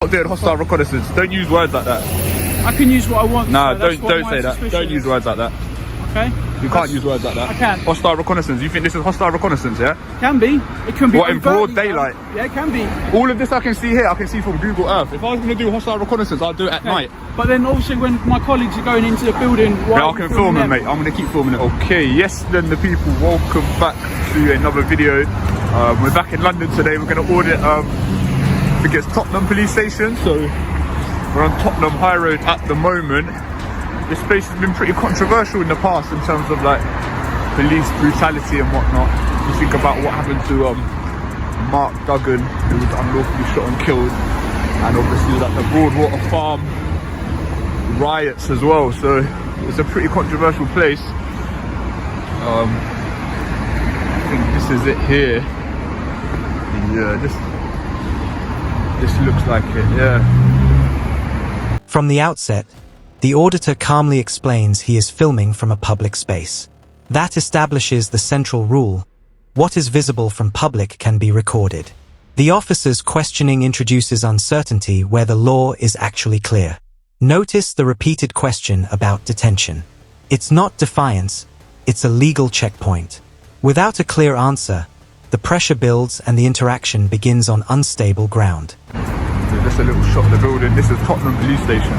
Not doing hostile reconnaissance. Don't use words like that. I can use what I want. No, so don't say that. Don't use words like that. Okay. You can't use words like that. I can. Hostile reconnaissance. You think this is hostile reconnaissance, yeah? Can be. It can be. What, in broad daylight? Yeah, it can be. All of this I can see here, I can see from Google Earth. If I was going to do hostile reconnaissance, I'd do it at night. But then obviously when my colleagues are going into the building, yeah, I can film them, mate. I'm going to keep filming it. Okay, yes then the people, welcome back to another video. We're back in London today. We're going to audit, I think it's Tottenham Police Station. So we're on Tottenham High Road at the moment. This place has been pretty controversial in the past in terms of like police brutality and whatnot. You think about what happened to Mark Duggan, who was unlawfully shot and killed, and obviously like the Broadwater Farm riots as well. So it's a pretty controversial place. I think this is it here. Yeah, this looks like it. Yeah. From the outset, the auditor calmly explains he is filming from a public space. That establishes the central rule: what is visible from public can be recorded. The officer's questioning introduces uncertainty where the law is actually clear. Notice the repeated question about detention. It's not defiance, it's a legal checkpoint. Without a clear answer, the pressure builds and the interaction begins on unstable ground. So just a little shot of the building. This is Tottenham Police Station.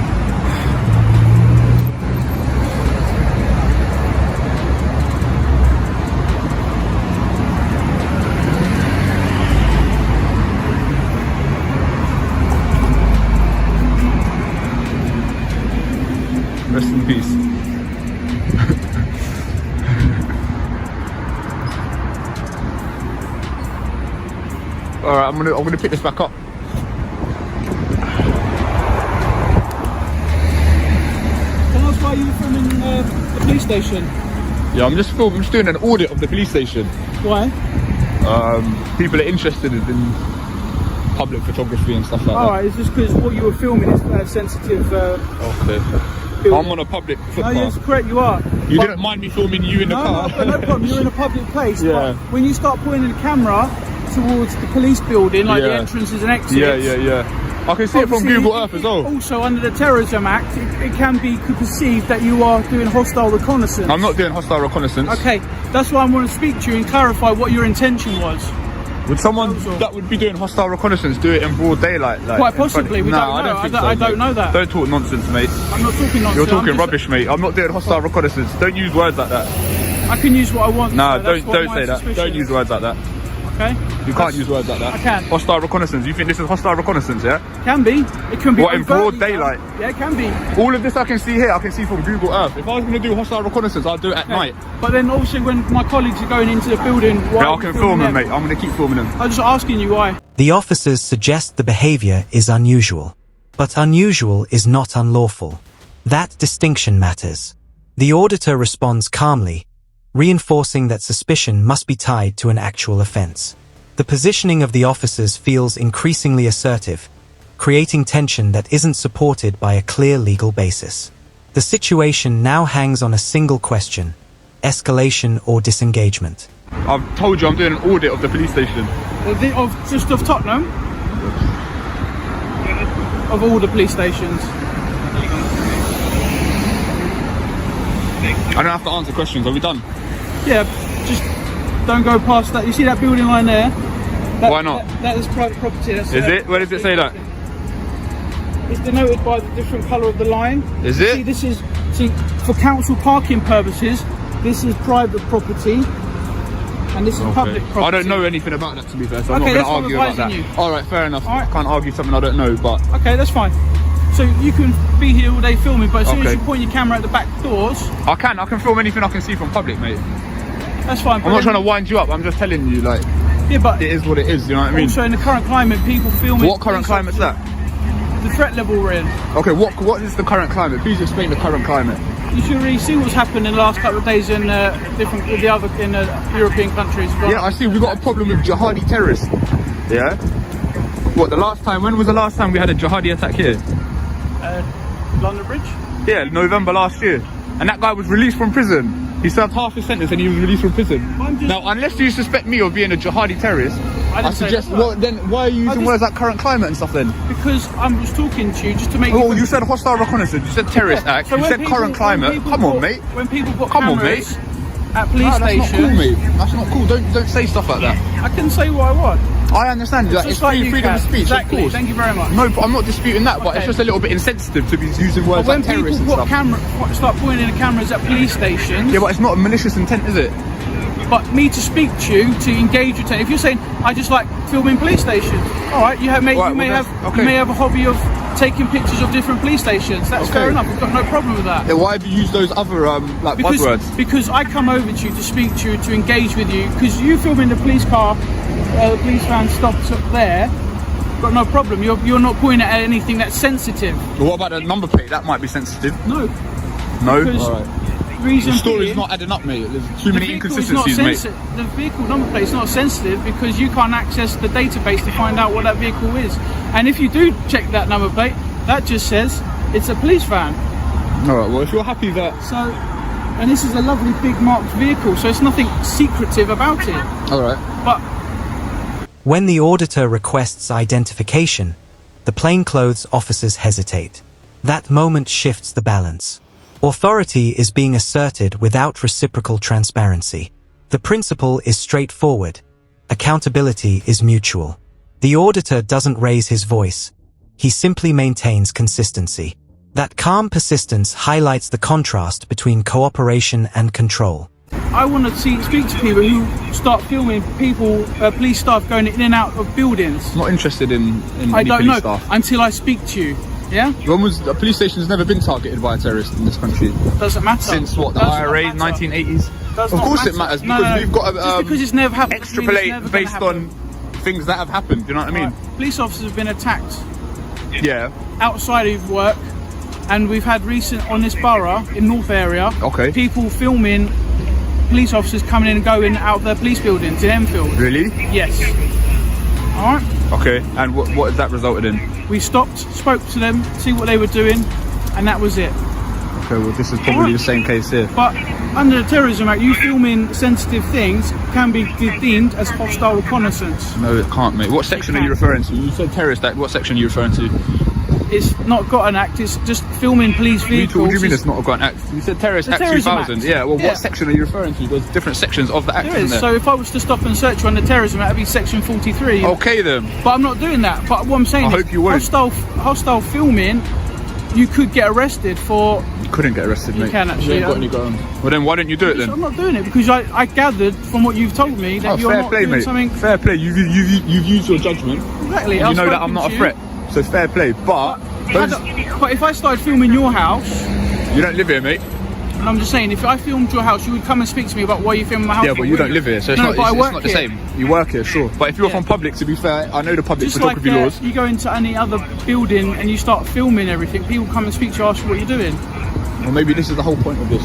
Rest in peace. Alright, I'm gonna pick this back up. Can I ask why you were filming the police station? Yeah, I'm just doing an audit of the police station. Why? People are interested in public photography and stuff like that. Alright, it's just because what you were filming is sensitive. Okay. I'm on a public footpath. No, yes, correct, you are. You didn't mind me filming you in the car? No problem, you're in a public place. Yeah. But when you start pointing the camera towards the police building, like the entrances and exits. Yeah. I can see it from Google Earth as well. Also, under the Terrorism Act, it can be perceived that you are doing hostile reconnaissance. I'm not doing hostile reconnaissance. Okay, that's why I want to speak to you and clarify what your intention was. Would someone that would be doing hostile reconnaissance do it in broad daylight? Like, quite possibly. We don't know. I don't know that. Don't talk nonsense, mate. I'm not talking nonsense. You're talking rubbish, mate. I'm not doing hostile reconnaissance. Don't use words like that. I can use what I want. No, so don't say that. Don't use words like that. Okay. You can't use words like that. I can. Hostile reconnaissance. You think this is hostile reconnaissance, yeah? Can be. It can be. What, in broad daylight? Yeah, it can be. All of this I can see here, I can see from Google Earth. If I was going to do hostile reconnaissance, I'd do it at night. But then obviously when my colleagues are going into the building, why I can film them, mate. I'm going to keep filming them. I'm just asking you why. The officers suggest the behavior is unusual. But unusual is not unlawful. That distinction matters. The auditor responds calmly, reinforcing that suspicion must be tied to an actual offense. The positioning of the officers feels increasingly assertive, creating tension that isn't supported by a clear legal basis. The situation now hangs on a single question: escalation or disengagement. I've told you I'm doing an audit of the police station. Of Tottenham? Of all the police stations? I don't have to answer questions. Are we done? Yeah, just don't go past that. You see that building line there? Why not? That is private property. Is it? Where does it say that? It's denoted by the different colour of the line. Is it? See, this is for council parking purposes. This is private property, and this is public property. I don't know anything about that, to be fair, so I'm not going to argue about that. All right, fair enough. I can't argue something I don't know, but okay, that's fine. So you can be here all day filming, but as soon as you point your camera at the back doors, I can film anything I can see from public, mate. That's fine. I'm not trying to wind you up. I'm just telling you, like, yeah, but it is what it is. You know what I mean? Also, in the current climate, people filming. What current climate's that? The threat level we're in. Okay, what is the current climate? Please explain the current climate. You should really see what's happened in the last couple of days in European countries. Yeah, I see. We've got a problem with jihadi terrorists. Yeah. What, the last time? When was the last time we had a jihadi attack here? London Bridge. Yeah, November last year, and that guy was released from prison. He served half his sentence and he was released from prison. Now, unless you suspect me of being a jihadi terrorist, I suggest. Well, then why are you using words like current climate and stuff then? Because I was talking to you just to make. Oh, you said hostile reconnaissance. You said terrorist act. So you said current climate. Come on, mate. When people put Come on, cameras mate. at police That's stations, not cool, mate. That's not cool. Don't say stuff like that. I can say what I want. I understand that it's freedom of speech, exactly. of course. Thank you very much. No, I'm not disputing that, but it's just a little bit insensitive to be using words like terrorists and stuff. When people start pointing the cameras at police stations. Yeah, but it's not a malicious intent, is it? But me to speak to you, to engage with you, if you're saying I just like filming police stations, all right, you may have a hobby of taking pictures of different police stations. That's fair enough. We've got no problem with that. Then why have you used those other buzzwords? Because I come over to you to speak to you, to engage with you. Because you filming the police car, the police van stops up there. Got no problem. You're not pointing at anything that's sensitive. Well, what about the number plate? That might be sensitive. No. No. Because all right. Reason the story's being, not adding up, mate. There's too many inconsistencies, mate. The vehicle number plate is not sensitive because you can't access the database to find out what that vehicle is. And if you do check that number plate, that just says it's a police van. All right. Well, if you're happy that. So, and this is a lovely big marked vehicle, so it's nothing secretive about it. All right. But when the auditor requests identification, the plainclothes officers hesitate. That moment shifts the balance. Authority is being asserted without reciprocal transparency. The principle is straightforward. Accountability is mutual. The auditor doesn't raise his voice. He simply maintains consistency. That calm persistence highlights the contrast between cooperation and control. I want to speak to people who start filming people, police staff going in and out of buildings. Not interested in I don't know staff. until I speak to you. Yeah? When was a police station has never been targeted by a terrorist in this country? Doesn't matter. Since what, the IRA, 1980s? Of course it matters because we've got just because it's never happened. Extrapolate based on things that have happened. Do you know what I mean? Police officers have been attacked. Yeah. Outside of work, and we've had recent on this borough in North area. Okay. People filming police officers coming in and going out of their police buildings in Enfield. Really? Yes. All right. Okay. And what has that resulted in? We stopped, spoke to them, see what they were doing, and that was it. Okay, well this is probably the same case here. But under the Terrorism Act, you filming sensitive things can be deemed as hostile reconnaissance. No, it can't, mate. What section are you referring to? You said terrorist act. What section are you referring to? It's not got an act, it's just filming police vehicles. What do you mean it's not got an act? You said Terrorist Act 2000. Act. Yeah, well what section are you referring to? There's different sections of the act, There is. isn't there? So if I was to stop and search you on the Terrorism Act, it'd be section 43. Okay then. But I'm not doing that. But what I'm saying I is hope you won't. hostile filming, you could get arrested for... You couldn't get arrested, mate. You can actually. You ain't got any ground. Well then why don't you do it then? I'm not doing it because I gathered from what you've told me that you're fair not play, doing mate. something... Fair play. You've used your judgment. Exactly. And you know that I'm not a threat. So fair play. But if I started filming your house... You don't live here, mate. And I'm just saying, if I filmed your house, you would come and speak to me about why you filmed my house. Yeah, but you don't live here, so it's not the same. You work here, sure. But if you're from public, to be fair, I know the public just photography like, laws. You go into any other building and you start filming everything, people come and speak to you, ask you what you're doing. Well, maybe this is the whole point of this.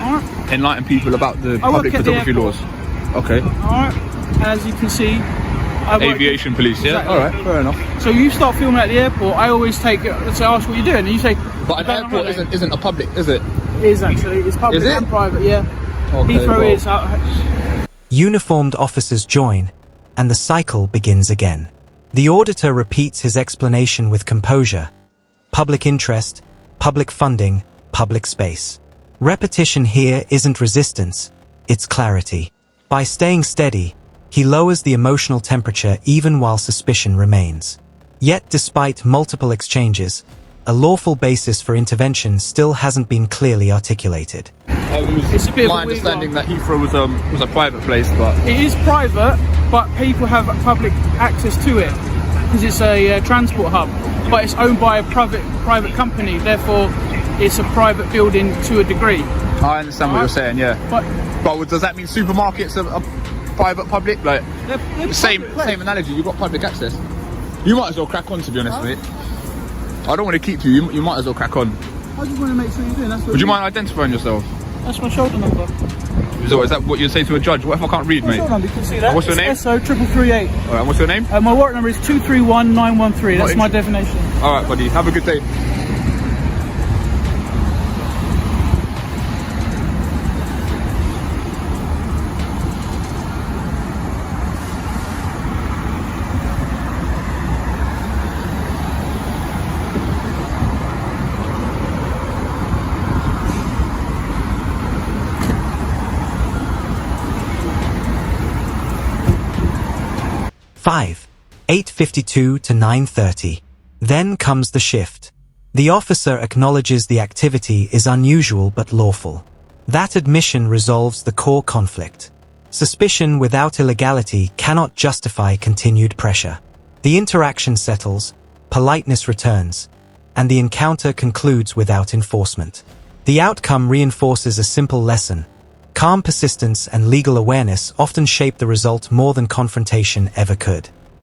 Alright. Enlighten people about the public photography laws. Okay. Alright. As you can see, Aviation police, yeah? Exactly. Alright, fair enough. So you start filming at the airport, I always take it, let's say, ask what you're doing, and you say... But an airport isn't a public, is it? It is actually, it's public and private, yeah. Okay, Heathrow is... Uniformed officers join, and the cycle begins again. The auditor repeats his explanation with composure. Public interest, public funding, public space. Repetition here isn't resistance, it's clarity. By staying steady, he lowers the emotional temperature even while suspicion remains. Yet despite multiple exchanges, a lawful basis for intervention still hasn't been clearly articulated. It's a bit my understanding that Heathrow was a private place, but... It is private, but people have public access to it, because it's a transport hub. But it's owned by a private company, therefore it's a private building to a degree. I understand what you're saying, yeah. But does that mean supermarkets are private public? Like they're same analogy. You've got public access. You might as well crack on, to be honest, mate. I don't want to keep you. You might as well crack on. I just want to make sure you're doing. Would you mind identifying yourself? That's my shoulder number. So is that what you'd say to a judge? What if I can't read, mate? Shoulder number, you can see that. What's your name? SO 3338. All right. And what's your name? My warrant number is 231913. That's my definition. All right, buddy. Have a good day. 5. 8:52 to 9:30. Then comes the shift. The officer acknowledges the activity is unusual but lawful. That admission resolves the core conflict. Suspicion without illegality cannot justify continued pressure. The interaction settles, politeness returns, and the encounter concludes without enforcement. The outcome reinforces a simple lesson. Calm persistence and legal awareness often shape the result more than confrontation ever could.